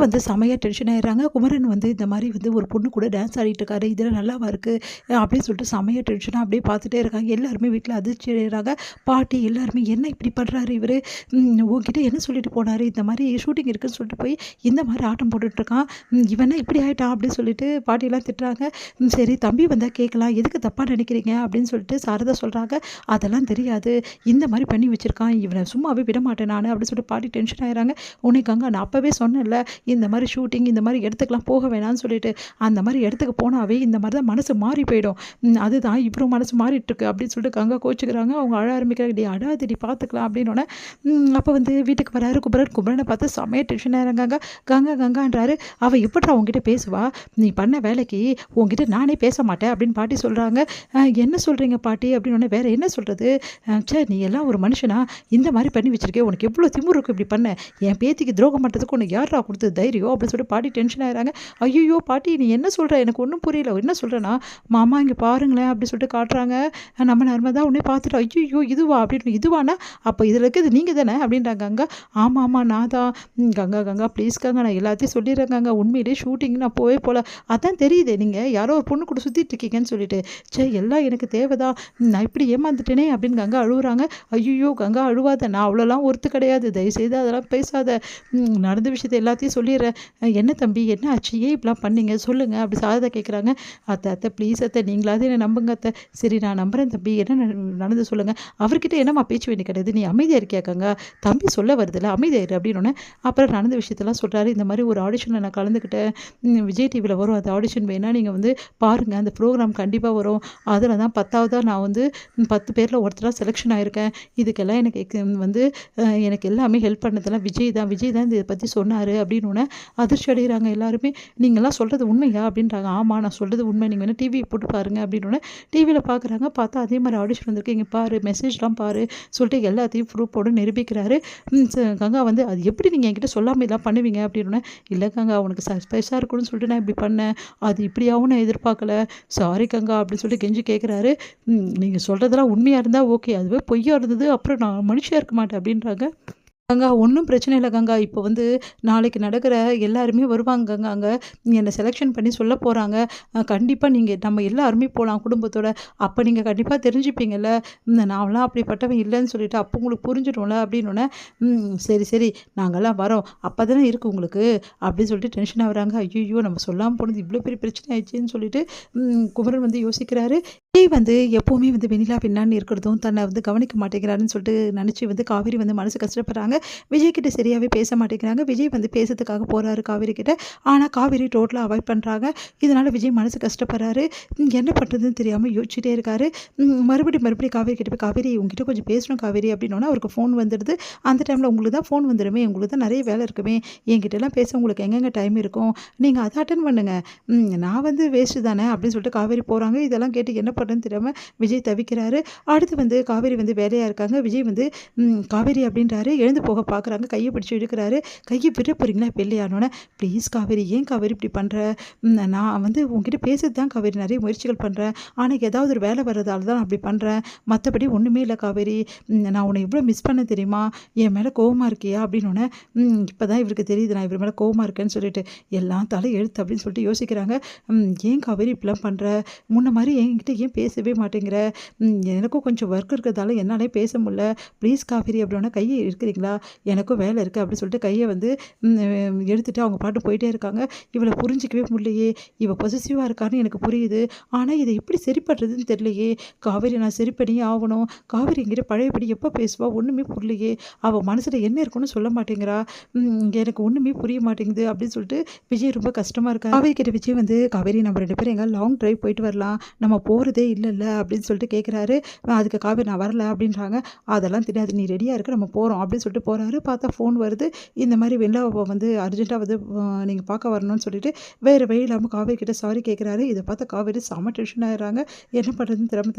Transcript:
வந்து செமையா டென்ஷன் ஆயிடுறாங்க. குமரன் வந்து இந்த மாரி வந்து ஒரு பொண்ணு கூட டான்ஸ் ஆடிட்டு இருக்காரு. இதெல்லாம் நல்லாவா இருக்கு? அப்படின்னு சொல்லிட்டு செமையா டென்ஷனா அப்படியே பார்த்துட்டே இருக்காங்க. எல்லாருமே வீட்ல அதிர்ச்சி அடையிறாங்க. பாட்டி எல்லாருமே என்ன இப்படி பண்றாரு இவரு? உன்கிட்ட என்ன சொல்லிட்டு போனாரு? இந்த மாரி ஷூட்டிங் இருக்குன்னு சொல்லிட்டு போய் இந்த மாரி ஆட்டம் போட்டுட்டு இருக்கான். இவன் என்ன இப்படி ஆயிட்டான்? அப்படின்னு சொல்லிட்டு பாட்டிலாம் திட்டுறாங்க. சரி தம்பி வந்தா கேட்கலாம். எதுக்கு தப்பா நினைக்கிறீங்க? அப்படின்னு சொல்லிட்டு சாரதா சொல்றாங்க. அதெல்லாம் தெரியாது. இந்த மாரி பண்ணி வச்சிருக்கான். இவன சும்மாவே விடமாட்டேன் நானு அப்படின்னு சொல்லிட்டு பாட்டி டென்ஷன் ஆயிடுறாங்க. உன்னை கங்கா நான் அப்பவே சொன்னேன்ல. இந்த மாரி ஷூட்டிங் இந்த மாரி இடத்துக்குலாம் போக வேணான்னு சொல்லிட்டு, அந்த மாரி இடத்துக்கு போனாவே இந்த மாரி தான் மனசு மாறி போயிடும். அதுதான் இவரும் மனசு மாறிட்டுருக்கு அப்படின்னு சொல்லிட்டு கங்கா கோச்சுக்கிறாங்க. அவங்க அழ ஆரம்பிக்கிறாங்க. "டேய் அழாதடி பார்த்துக்கலாம்" அப்படின்னோனே, அப்போ வந்து வீட்டுக்கு வராரு குமரன். குமரன பார்த்து செமையா டென்ஷன் ஆயிடுறாங்க. கங்கா கங்கான்றாரு. "அவ எப்புட்றா உன்கிட்ட பேசுவா? நீ பண்ண வேலைக்கு உன்கிட்ட நானே பேச மாட்டேன்" அப்படின்னு பாட்டி சொல்றாங்க. "என்ன சொல்றீங்க பாட்டி?" அப்படின்னோனே, "வேற என்ன சொல்றது? ச்சே நீ எல்லாம் ஒரு மனுஷனா? இந்த மாரி பண்ணி வச்சிருக்கே! உனக்கு எவ்வளோ திமிரு இருக்கு இப்படி பண்ண? என் பேத்திக்கு துரோகம் பண்றதுக்கு உனக்கு யார்றா குடுத்தது தைரியம்?" அப்படின்னு சொல்லிட்டு பாட்டி டென்ஷன் ஆயிடுறாங்க. "ஐய்யய்யோ! பாட்டி நீ என்ன சொல்ற? எனக்கு ஒண்ணும் புரியல." என்ன சொல்றேன்னா, "மாமா இங்க பாருங்களேன்" அப்படி சொல்லிட்டு காட்டுறாங்க. நம்ம நர்மதா உடனே பார்த்துட்டு, "ஐய்யய்யோ! இதுவா?" அப்படின்னு. "இதுவான்னா, அப்ப இதுல இருக்கிறது நீங்க தானே?" அப்படின்றாங்க கங்கா. "ஆமா, ஆமா நான் தான்." கங்கா கங்கா ப்ளீஸ் கங்கா நான் எல்லாத்தையும் சொல்லிடுறேன் கங்கா. உண்மையிலேயே ஷூட்டிங் நான் போவே போல. அதான் தெரியுதே நீங்க யாரோ ஒரு பொண்ணு கூட சுத்திட்டு இருக்கீங்கன்னு சொல்லிட்டு. ச்சே எல்லாம் எனக்கு தேவைதான். நான் இப்படி ஏமாந்துட்டேனே அப்படின்னு கங்கா அழுவுறாங்க. "ஐய்யய்யோ! கங்கா அழுவாத. நான் அவ்வளோலாம் ஒர்த்து கிடையாது. தயவுசெய்து அதெல்லாம் பேசாத. நடந்த விஷயத்த எல்லாத்தையும் சொல்லிடுறேன். என்ன தம்பி என்ன ஆச்சு? ஏன் இப்படிலாம் பண்ணீங்க? சொல்லுங்க." அப்படி சாரதா கேட்குறாங்க. "அத்தை அத்தை ப்ளீஸ் அத்தை நீங்களாவது என்ன நம்புங்க அத்தை." "சரி நான் நம்புறேன் தம்பி. என்ன நடந்தது சொல்லுங்க." "அவர்கிட்ட என்னம்மா பேச்சு வேண்டி கிடையாது. நீ அமைதியா இருக்கியா கங்கா? தம்பி சொல்ல வருதுல்ல அமைதியா இரு." அப்படின்னோனே, அப்புறம் நடந்த விஷயத்தெல்லாம் சொல்றாரு. இந்த மாரி ஒரு ஆடிஷன்ல நான் கலந்துக்கிட்டேன். விஜய் டிவில வரும் அந்த ஆடிஷன் வேணா நீங்க வந்து பாருங்க. அந்த ப்ரோகிராம் கண்டிப்பா வரும். அதில தான் 10வதா நான் வந்து 10 பேர்ல ஒருத்தரா செலக்ஷன் ஆயிருக்கேன். இதுக்கெல்லாம் எனக்கு வந்து எனக்கு எல்லாமே ஹெல்ப் பண்ணதெல்லாம் விஜய் தான். விஜய் தான் இத பத்தி சொன்னாரு." அப்படின்னோனே அதிர்ச்சி அடைகிறாங்க எல்லாருமே. "நீங்கலாம் சொல்றது உண்மையா?" அப்படின்றாங்க. "ஆமா நான் சொல்றது உண்மை. நீங்க வேணா டிவி போட்டு பாருங்க." அப்படின்னோனே டிவியில பார்க்குறாங்க. பார்த்தா அதே மாரி ஆடிஷன் வந்திருக்கு. "இங்க பாரு மெசேஜ்லாம் பாரு" சொல்லிட்டு எல்லாத்தையும் ப்ரூஃபோட நிரூபிக்கிறாரு. கங்கா வந்து, "அது எப்படி நீங்க என்கிட்ட சொல்லாம இதெல்லாம் பண்ணுவீங்க?" அப்படின்னோனே, "இல்ல கங்கா உனக்கு சர்ப்ரைஸா இருக்கணும்னு சொல்லிட்டு நான் இப்படி பண்ணேன். அது இப்படியாவும் நான் எதிர்பார்க்கல. சாரி கங்கா" அப்படின்னு சொல்லிட்டு கெஞ்சி கேட்குறாரு. "நீங்க சொல்றதெல்லாம் உண்மையா இருந்தா ஓகே. அதுவே பொய்யா இருந்தது அப்புறம் நான் மனுஷியா இருக்க மாட்டேன்" அப்படின்றாங்க. கங்கா ஒண்ணும் பிரச்சனை இல்ல கங்கா. இப்போ வந்து நாளைக்கு நடக்கிற எல்லாருமே வருவாங்க கங்கா அங்க. என்ன செலக்ஷன் பண்ணி சொல்ல போறாங்க. கண்டிப்பா நீங்க நம்ம எல்லாருமே போலாம் குடும்பத்தோட. அப்ப நீங்க கண்டிப்பா தெரிஞ்சுப்பீங்கல்ல. நான்லாம் அப்படிப்பட்டவன் இல்லன்னு சொல்லிட்டு அப்போ உங்களுக்கு புரிஞ்சிடும்ல அப்படின்னோனே, சரி, சரி நாங்கலாம் வரோம். அப்பதானே இருக்கு உங்களுக்கு." அப்படின்னு சொல்லிட்டு டென்ஷன் ஆகுறாங்க. ஐய்யய்யோ! நம்ம சொல்லாம போனது இவ்ளோ பெரிய பிரச்சனை ஆயிடுச்சேன்னு சொல்லிட்டு, குமரன் வந்து யோசிக்கிறாரு. விஜய் வந்து எப்பவுமே வந்து வெண்ணிலா பின்னான்னு இருக்கிறதும், தன்னை வந்து கவனிக்க மாட்டேங்கிறாருன்னு சொல்லிட்டு நினச்சு வந்து காவேரி வந்து மனசு கஷ்டப்படுறாங்க. விஜய் கிட்ட சரியாவே பேச மாட்டேங்கிறாங்க. விஜய் வந்து பேசுறதுக்காக போறாரு காவேரி கிட்ட. ஆனா காவேரி டோட்டலா அவாய்ட் பண்றாங்க. இதனால விஜய் மனசு கஷ்டப்படுறாரு. என்ன பண்றதுன்னு தெரியாம யோசிச்சுட்டே இருக்காரு. மறுபடியும் காவேரி கிட்ட போய், "காவேரி உன்கிட்ட கொஞ்சம் பேசணும் காவேரி" அப்படின்னோனே அவருக்கு ஃபோன் வந்துடுது. அந்த டைம்ல உங்களுக்கு தான் ஃபோன் வந்துருமே, உங்களுக்கு தான் நெறைய வேலை இருக்குமே, என்கிட்டலாம் பேச உங்களுக்கு எங்கெங்க டைம் இருக்கும்? நீங்க அத அட்டெண்ட் பண்ணுங்க. நான் வந்து வேஸ்ட்டு தானே அப்படின்னு சொல்லிட்டு காவேரி போறாங்க. இதெல்லாம் கேட்டு என்ன பண்றதுன்னு தெரியாம விஜய் தவிக்கிறாரு. அடுத்து வந்து காவேரி வந்து வேலையா இருக்காங்க. விஜய் வந்து காவேரி அப்படின்றாரு. எழுந்து போக பார்க்குறாங்க. கைய பிடிச்சு இழுக்குறாரு. கைய விட போறீங்களா இப்ப இல்லையான்னோனே, "ப்ளீஸ் காவேரி ஏன் காவேரி இப்படி பண்ற? நான் வந்து உன்கிட்ட பேசுறது தான் காவேரி நெறைய முயற்சிகள் பண்றேன். ஆனா ஏதாவது ஒரு வேலை வர்றதால தான் நான் அப்படி பண்றேன். மத்தபடி ஒண்ணுமே இல்ல காவேரி. நான் உன்ன எவ்வளோ மிஸ் பண்ணேன் தெரியுமா? என் மேல கோவமா இருக்கியா?" அப்படின்னோனே, இப்பதான் இவருக்கு தெரியுது நான் இவர் மேல கோவமா இருக்கேன்னு சொல்லிட்டு. எல்லாம் தலை எழுத்து அப்படின்னு சொல்லிட்டு யோசிக்கிறாங்க. "ஏன் காவேரி இப்படிலாம் பண்ற? முன்ன மாரி என்கிட்ட ஏன் பேசவே மாட்டேங்கிற? எனக்கும் கொஞ்சம் ஒர்க் இருக்கிறதால என்னாலயே பேச முடியல. ப்ளீஸ் காவேரி" அப்படின்னோனே, "கைய எடுக்கிறீங்களா? எனக்கும் வேலை இருக்கு" அப்படின்னு சொல்லிட்டு கைய வந்து எடுத்துட்டு அவங்க பாட்டு போயிட்டே இருக்காங்க. இவள புரிஞ்சிக்கவே முடியலையே. இவ பொசசிவா இருக்கான்னு எனக்கு புரியுது. ஆனா இத எப்படி சரி பண்றதுன்னு தெரியலையே. காவேரி நான் சரி பண்ணியே ஆவணும். காவேரி என்கிட்ட பழையபடி எப்ப பேசுவா? ஒண்ணுமே புரியலையே. அவ மனசுல என்ன இருக்குன்னு சொல்ல மாட்டேங்கிறா. எனக்கு ஒண்ணுமே புரிய மாட்டேங்குது அப்படின்னு சொல்லிட்டு விஜய் ரொம்ப கஷ்டமா இருக்காரு. காவேரி கிட்ட விஜய் வந்து, "காவேரி நம்ம 2 பேரும் எங்கேயாவது லாங் டிரைவ் போயிட்டு வரலாம். நம்ம போறதே இல்லல்ல" அப்படின்னு சொல்லிட்டு கேட்குறாரு. அதுக்கு காவேரி, "நான் வரல" அப்படின்றாங்க. "அதெல்லாம் தெரியாது. நீ ரெடியா இருக்க நம்ம போறோம்" அப்படின்னு சொல்லிட்டு போறாரு. பார்த்தா ஃபோன் வருது. இந்த மாரி வெண்ணிலாவ வந்து அர்ஜென்ட்டா வந்து நீங்க பார்க்க வரணும்னு சொல்லிட்டு, வேற வழி இல்லாம காவேரி கிட்ட சாரி கேட்குறாரு. இத பார்த்த காவேரி செம டென்ஷன் ஆயிடுறாங்க. என்ன பண்றதுன்னு தெரியாம